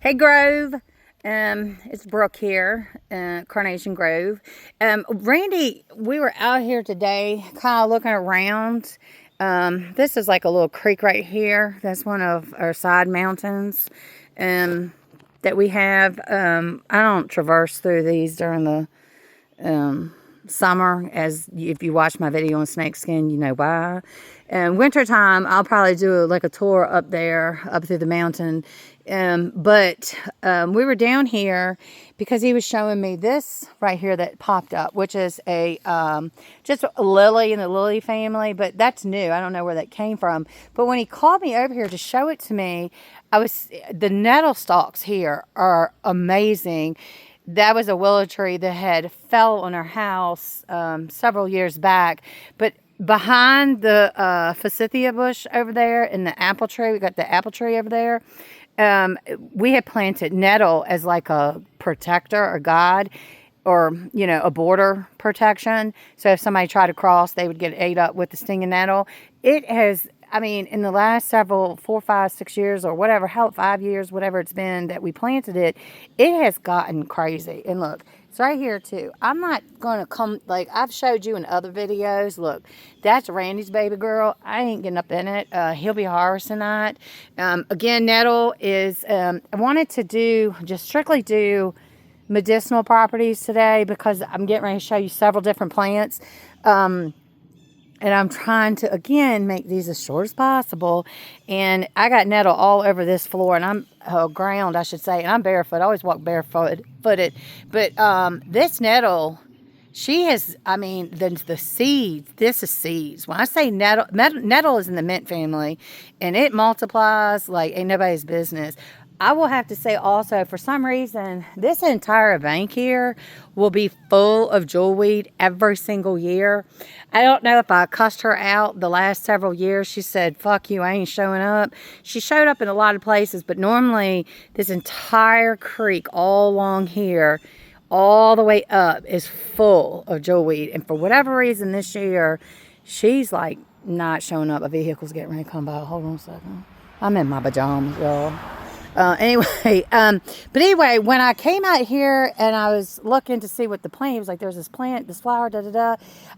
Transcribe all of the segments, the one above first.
Hey Grove, it's Brooke here, Carnation Grove. Randy, we were out here today, kind of looking around. This is like a little creek right here. That's one of our side mountains that we have. I don't traverse through these during the summer, as if you watch my video on snakeskin, you know why. Wintertime, I'll probably do like a tour up there, up through the mountain. But we were down here because he was showing me this right here that popped up, which is a just a lily in the lily family, but that's new. I don't know where that came from. But when he called me over here to show it to me, the nettle stalks here are amazing. That was a willow tree that had fell on our house several years back. But behind the forsythia bush over there and the apple tree, we got the apple tree over there. We had planted nettle as like a protector or guide, or, you know, a border protection. So if somebody tried to cross, they would get ate up with the stinging nettle. It has, I mean, in the last several, 4, 5, 6 years or whatever, 5 years, whatever it's been that we planted it, it has gotten crazy. And look, it's right here too. I'm not going to come, like I've showed you in other videos. Look, that's Randy's baby girl. I ain't getting up in it. He'll be harvesting that. Again, nettle is, I wanted to just strictly do medicinal properties today because I'm getting ready to show you several different plants. And I'm trying to, again, make these as short as possible. And I got nettle all over this floor, and ground, I should say. And I'm barefoot. I always walk barefooted. But this nettle, she has, I mean, the seeds, this is seeds. When I say nettle is in the mint family, and it multiplies like ain't nobody's business. I will have to say also, for some reason, this entire bank here will be full of jewelweed every single year. I don't know if I cussed her out the last several years. She said, fuck you, I ain't showing up. She showed up in a lot of places, but normally this entire creek all along here, all the way up, is full of jewelweed. And for whatever reason this year, she's like not showing up. A vehicle's getting ready to come by. Hold on a second. I'm in my pajamas, y'all. But anyway, when I came out here and I was looking to see what the plant, it was like, there's this plant, this flower,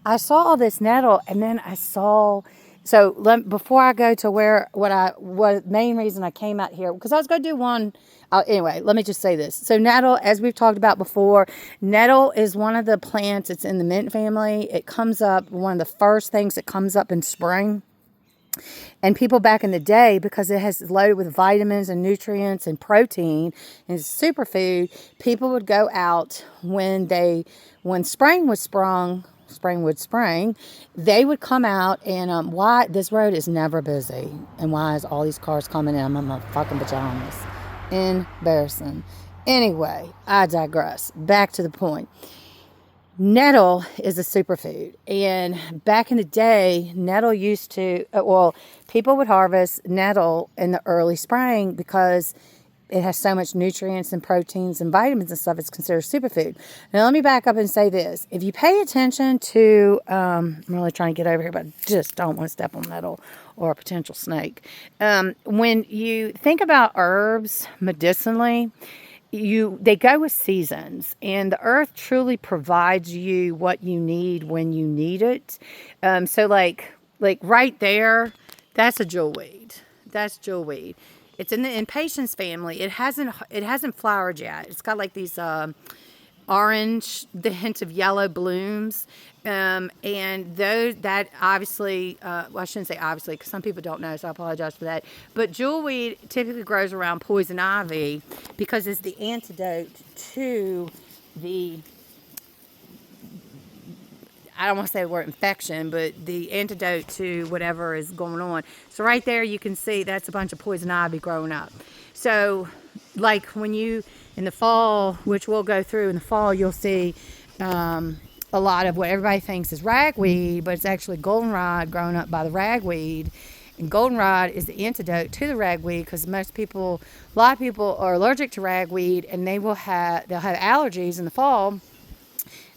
I saw all this nettle, and then I saw, before I go to what main reason I came out here, because I was going to do one, anyway, let me just say this. So nettle, as we've talked about before, nettle is one of the plants, it's in the mint family. It comes up, one of the first things that comes up in spring. And people back in the day, because it has loaded with vitamins and nutrients and protein and it's superfood, people would go out when spring would spring, they would come out. And why this road is never busy, and why is all these cars coming in? I'm in my fucking pajamas. Embarrassing. Anyway, I digress. Back to the point. Nettle is a superfood, and back in the day, nettle used to, people would harvest nettle in the early spring because it has so much nutrients and proteins and vitamins and stuff. It's considered superfood. Now, let me back up and say this. If you pay attention to, I'm really trying to get over here, but I just don't want to step on nettle or a potential snake. When you think about herbs medicinally, they go with seasons, and the earth truly provides you what you need when you need it. So like right there, that's a jewelweed. That's jewelweed. It's in the impatiens family. It hasn't flowered yet. It's got like these orange, the hint of yellow blooms. And those that obviously, I shouldn't say obviously, because some people don't know, so I apologize for that. But jewelweed typically grows around poison ivy because it's the antidote to I don't want to say the word infection, but the antidote to whatever is going on. So right there, you can see that's a bunch of poison ivy growing up. So like when in the fall, which we'll go through in the fall, you'll see a lot of what everybody thinks is ragweed, but it's actually goldenrod growing up by the ragweed. And goldenrod is the antidote to the ragweed, because a lot of people are allergic to ragweed, and they'll have allergies in the fall.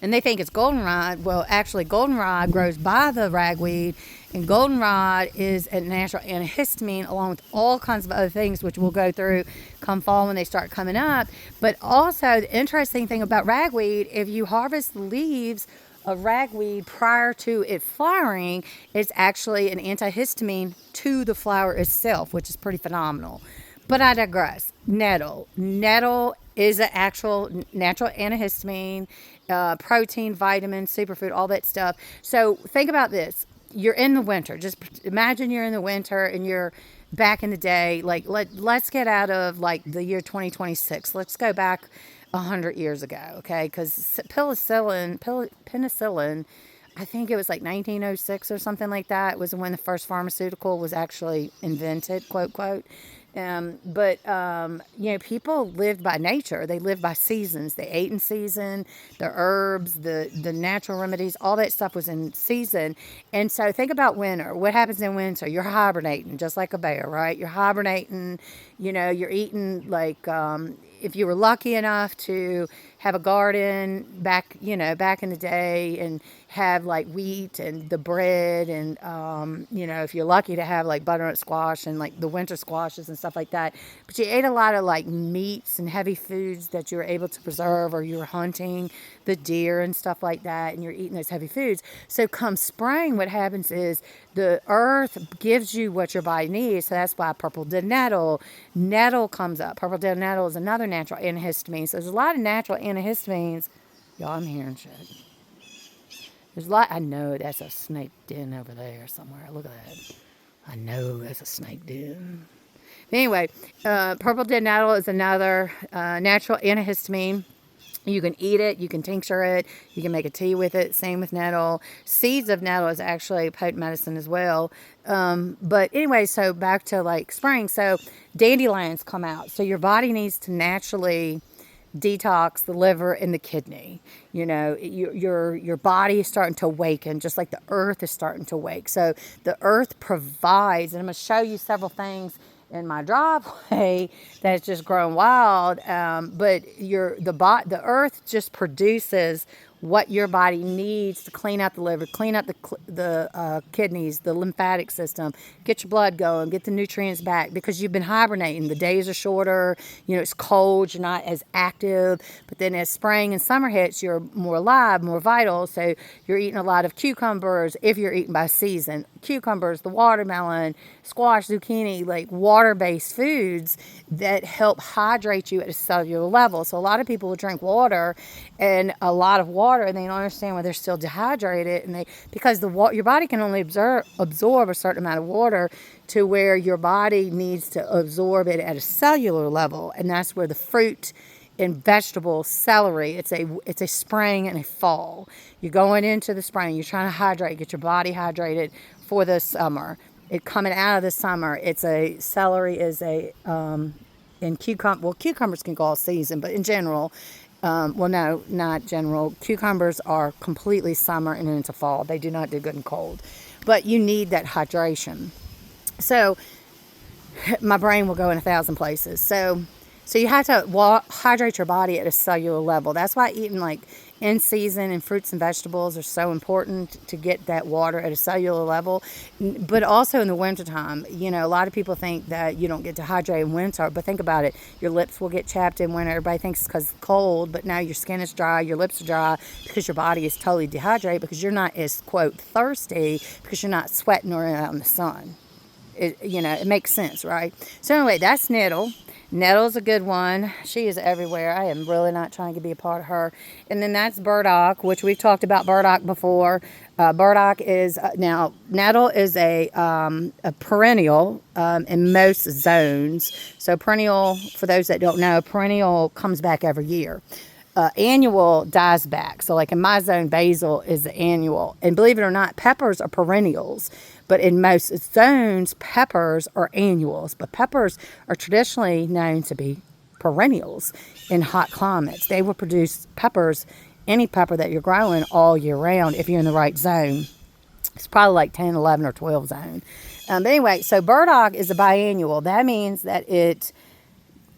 and they think it's goldenrod. Well, actually, goldenrod grows by the ragweed, and goldenrod is a natural antihistamine along with all kinds of other things, which we'll go through come fall when they start coming up. But also, the interesting thing about ragweed, if you harvest the leaves of ragweed prior to it flowering, it's actually an antihistamine to the flower itself, which is pretty phenomenal. But I digress. Nettle. Nettle is an actual natural antihistamine, protein, vitamin, superfood, all that stuff. So think about this. You're in the winter. Just imagine you're in the winter and you're back in the day. Like let's get out of like the year 2026. Let's go back 100 years ago, okay? Because penicillin, I think it was like 1906 or something like that, was when the first pharmaceutical was actually invented, quote, quote. People lived by nature. They lived by seasons. They ate in season. The herbs, the natural remedies, all that stuff was in season. And so think about winter. What happens in winter? You're hibernating, just like a bear, right? You're hibernating. You're eating like, if you were lucky enough to have a garden back in the day and have like wheat and the bread and, if you're lucky to have like butternut squash and like the winter squashes and stuff like that. But you ate a lot of like meats and heavy foods that you were able to preserve, or you were hunting the deer and stuff like that, and you're eating those heavy foods. So come spring, what happens is the earth gives you what your body needs. So that's why purple dead nettle comes up. Purple dead nettle is another natural antihistamine. So there's a lot of natural antihistamines. Y'all, I'm hearing shit. There's a lot. I know that's a snake den over there somewhere. Look at that. I know that's a snake den. Anyway, purple dead nettle is another natural antihistamine. You can eat it, you can tincture it, you can make a tea with it. Same with nettle. Seeds of nettle is actually potent medicine as well. But anyway, so back to like spring. So dandelions come out. So your body needs to naturally detox the liver and the kidney. Your body is starting to awaken, just like the earth is starting to wake. So the earth provides, and I'm going to show you several things in my driveway that's just grown wild. But the earth just produces what your body needs to clean out the liver, clean out the kidneys, the lymphatic system, get your blood going, get the nutrients back, because you've been hibernating. The days are shorter, it's cold, you're not as active. But then as spring and summer hits, you're more alive, more vital. So you're eating a lot of cucumbers, if you're eating by season. Cucumbers, the watermelon, squash, zucchini, like water-based foods that help hydrate you at a cellular level. So a lot of people will drink water and a lot of water, and they don't understand why they're still dehydrated, and because your body can only absorb a certain amount of water to where your body needs to absorb it at a cellular level. And that's where the fruit and vegetables, celery, it's a spring and a fall. You're going into the spring, you're trying to hydrate, get your body hydrated for the summer. Coming out of the summer, celery is and cucumbers can go all season, but in general, no, not general. Cucumbers are completely summer and into fall. They do not do good in cold. But you need that hydration. So my brain will go in 1,000 places. So you have to hydrate your body at a cellular level. That's why eating like in season and fruits and vegetables are so important, to get that water at a cellular level. But also in the wintertime, a lot of people think that you don't get to hydrate in winter, but think about it. Your lips will get chapped in winter. Everybody thinks it's because it's cold, but now your skin is dry, your lips are dry, because your body is totally dehydrated, because you're not as, quote, thirsty, because you're not sweating or out in the sun. It makes sense, right? So anyway, that's Nettle. Nettle's a good one. She is everywhere. I am really not trying to be a part of her. And then that's burdock, which we've talked about burdock before. Burdock is, now, nettle is a perennial in most zones. So perennial, for those that don't know, perennial comes back every year. Annual dies back. So like in my zone, basil is the annual. And believe it or not, peppers are perennials. But in most zones, peppers are annuals. But peppers are traditionally known to be perennials in hot climates. They will produce peppers, any pepper that you're growing, all year round if you're in the right zone. It's probably like 10, 11, or 12 zone. But anyway, so burdock is a biannual. That means that it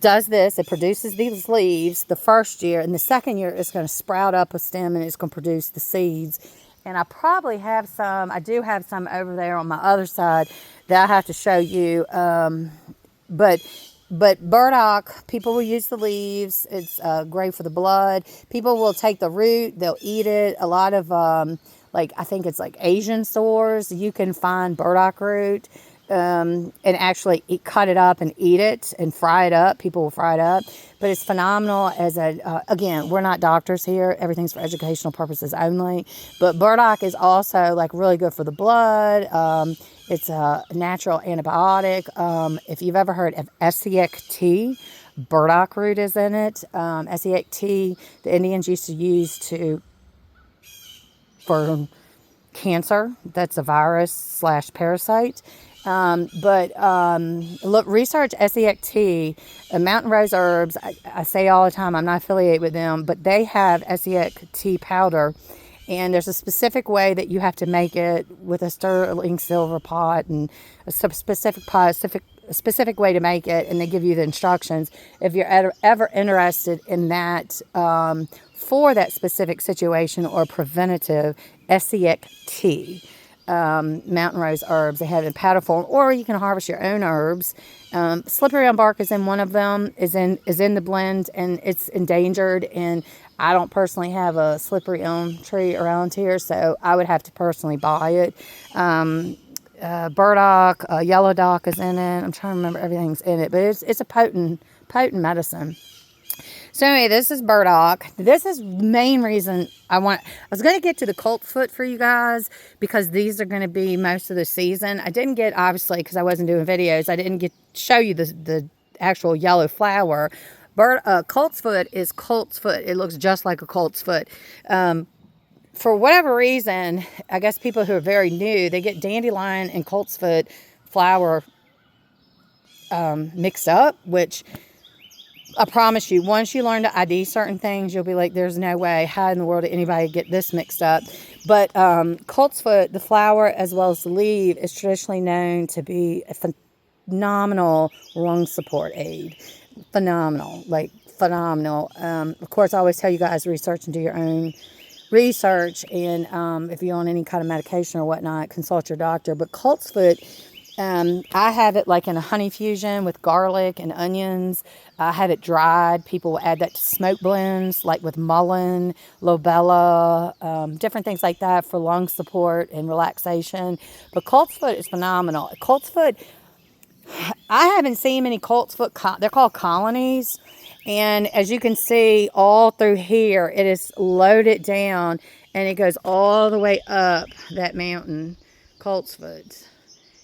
does this. It produces these leaves the first year, and the second year it's going to sprout up a stem and it's going to produce the seeds. And I probably have some, I do have some over there on my other side that I have to show you. But burdock, people will use the leaves. It's great for the blood. People will take the root, they'll eat it. A lot of, like, I think it's like Asian stores, you can find burdock root. And actually cut it up and eat it and fry it up. People will fry it up, but it's phenomenal as a, again, we're not doctors here. Everything's for educational purposes only, but burdock is also like really good for the blood. It's a natural antibiotic. If you've ever heard of Essiac tea, burdock root is in it. Essiac tea, the Indians used to use for cancer. That's a virus / parasite. Look, research Essiac tea, Mountain Rose Herbs. I say all the time, I'm not affiliated with them, but they have Essiac tea powder, and there's a specific way that you have to make it with a sterling silver pot and a specific pot, a specific way to make it, and they give you the instructions. If you're ever interested in that, for that specific situation or preventative, Essiac tea. Mountain Rose Herbs, they have it in powder form, or you can harvest your own herbs. Slippery elm bark is in one of them, is in the blend, and it's endangered, and I don't personally have a slippery elm tree around here, so I would have to personally buy it. Burdock, yellow dock is in it. I'm trying to remember everything's in it, but it's a potent medicine. So anyway, this is burdock. This is the main reason I was going to get to the Coltsfoot for you guys, because these are going to be most of the season. I didn't get, obviously, because I wasn't doing videos, I didn't get to show you the actual yellow flower. Coltsfoot is Coltsfoot. It looks just like a Coltsfoot. For whatever reason, I guess people who are very new, they get dandelion and Coltsfoot flower mixed up, which I promise you, once you learn to ID certain things, you'll be like, there's no way, how in the world did anybody get this mixed up? But Coltsfoot, the flower as well as the leaf, is traditionally known to be a phenomenal lung support aid. Phenomenal. Of course, I always tell you guys, research and do your own research. And if you're on any kind of medication or whatnot, consult your doctor. But Coltsfoot, I have it like in a honey fusion with garlic and onions. I have it dried. People will add that to smoke blends, like with mullein, lobella, different things like that for lung support and relaxation. But Coltsfoot is phenomenal. Coltsfoot, I haven't seen many Coltsfoot, they're called colonies. And as you can see all through here, it is loaded down and it goes all the way up that mountain, Coltsfoot.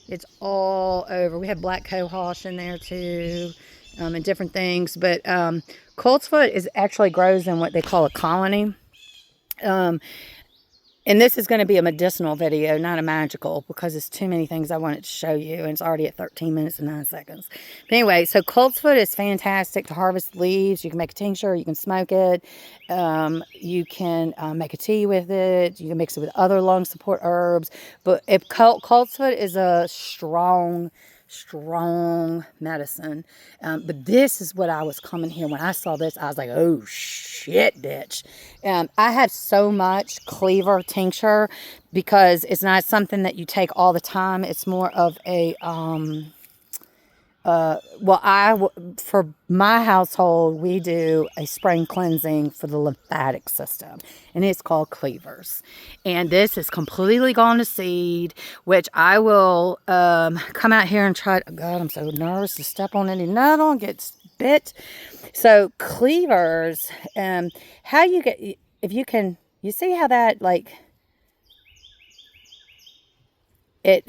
It's all over. We have black cohosh in there too, and different things. But Coltsfoot actually grows in what they call a colony. And this is going to be a medicinal video, not a magical, because it's too many things I wanted to show you, and it's already at 13 minutes and 9 seconds. But anyway, so Coltsfoot is fantastic to harvest leaves. You can make a tincture, you can smoke it, you can make a tea with it, you can mix it with other lung support herbs. But if Coltsfoot is a strong medicine. But this is what I was coming here. When I saw this, I was like, oh shit, bitch. I have so much Cleaver tincture because it's not something that you take all the time. It's more of a, for my household, we do a spring cleansing for the lymphatic system, and it's called Cleavers. And this is completely gone to seed, which I will come out here and try. God, I'm so nervous to step on any nettle and get bit. So Cleavers, how you get, if you can, you see how that, like, it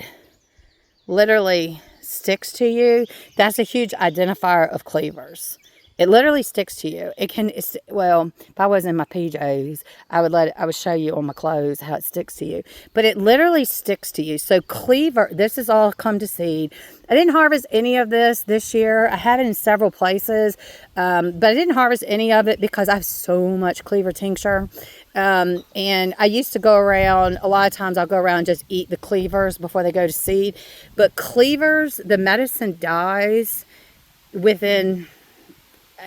literally sticks to you. That's a huge identifier of Cleavers. It literally sticks to you. Well, if I was in my PJs, I would show you on my clothes how it sticks to you. But it literally sticks to you. So Cleaver, this is all come to seed. I didn't harvest any of this year. I have it in several places, but I didn't harvest any of it because I have so much Cleaver tincture. And I used to go around, a lot of times I'll go around and just eat the Cleavers before they go to seed. But Cleavers, the medicine dies within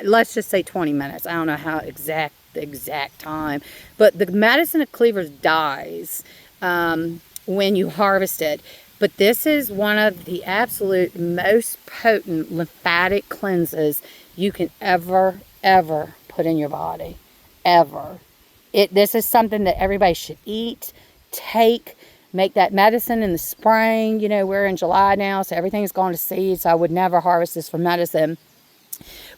let's just say 20 minutes. I don't know how the exact time, but the medicine of Cleavers dies when you harvest it. But this is one of the absolute most potent lymphatic cleanses you can ever put in your body, ever. This is something that everybody should eat, take. Make that medicine in the spring. You know, we're in July now, so everything's gone to seed, so I would never harvest this for medicine.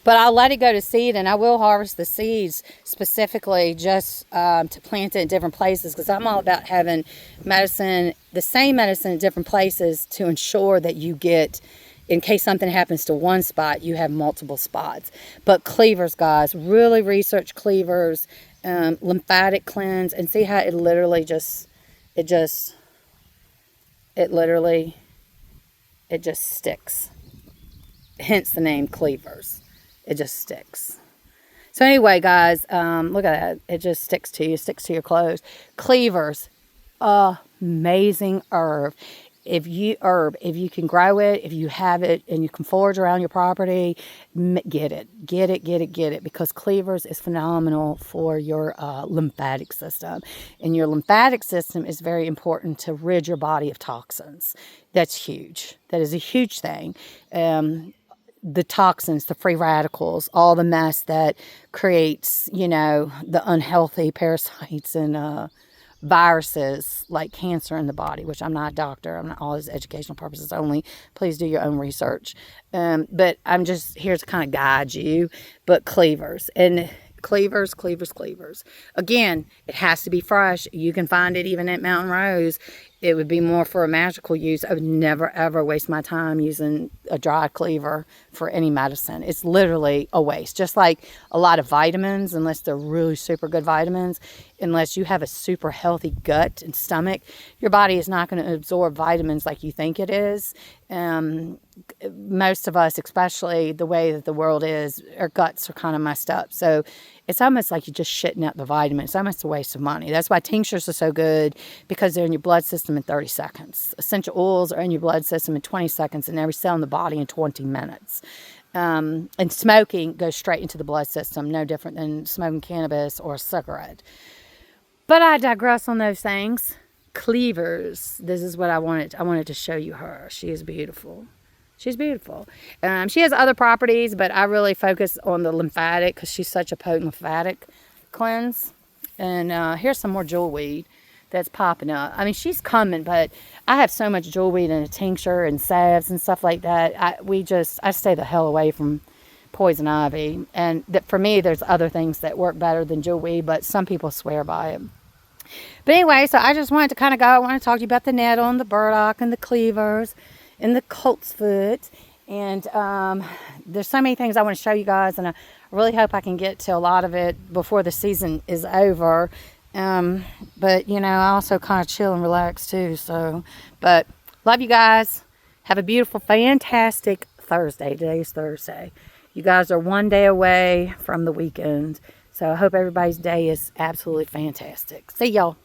But I'll let it go to seed, and I will harvest the seeds specifically just to plant it in different places, because I'm all about having medicine, the same medicine in different places to ensure that you get, in case something happens to one spot, you have multiple spots. But Cleavers, guys, really research Cleavers, lymphatic cleanse, and see how it literally just sticks. Hence the name Cleavers. It just sticks. So anyway, guys, look at that. It just sticks to you, sticks to your clothes. Cleavers, amazing herb. If you can grow it, if you have it and you can forage around your property, get it, because Cleavers is phenomenal for your lymphatic system. And your lymphatic system is very important to rid your body of toxins. That's huge. That is a huge thing. The toxins, the free radicals, all the mess that creates, you know, the unhealthy parasites and viruses like cancer in the body, which I'm not a doctor. I'm not, all this educational purposes only. Please do your own research. But I'm just here to kind of guide you. But Cleavers. And Cleavers. Again, it has to be fresh. You can find it even at Mountain Rose. It would be more for a magical use. I would never, ever waste my time using a dry cleaver for any medicine. It's literally a waste. Just like a lot of vitamins, unless they're really super good vitamins, unless you have a super healthy gut and stomach, your body is not going to absorb vitamins like you think it is. Most of us, especially the way that the world is, our guts are kind of messed up. So it's almost like you're just shitting out the vitamins. It's almost a waste of money. That's why tinctures are so good, because they're in your blood system in 30 seconds. Essential oils are in your blood system in 20 seconds, and every cell in the body in 20 minutes. And smoking goes straight into the blood system, no different than smoking cannabis or a cigarette. But I digress on those things. Cleavers. This is what I wanted. I wanted to show you her. She is beautiful. She's beautiful. She has other properties, but I really focus on the lymphatic because she's such a potent lymphatic cleanse. And here's some more jewelweed that's popping up. I mean, she's coming, but I have so much jewelweed in a tincture and salves and stuff like that. I stay the hell away from poison ivy. And that for me, there's other things that work better than jewelweed, but some people swear by it. But anyway, so I just wanted to kind of go. I want to talk to you about the nettle and the burdock and the cleavers and the Coltsfoot. And there's so many things I want to show you guys, and I really hope I can get to a lot of it before the season is over. But, you know, I also kind of chill and relax too. So, but love you guys. Have a beautiful, fantastic Thursday. Today is Thursday. You guys are one day away from the weekend. So I hope everybody's day is absolutely fantastic. See y'all.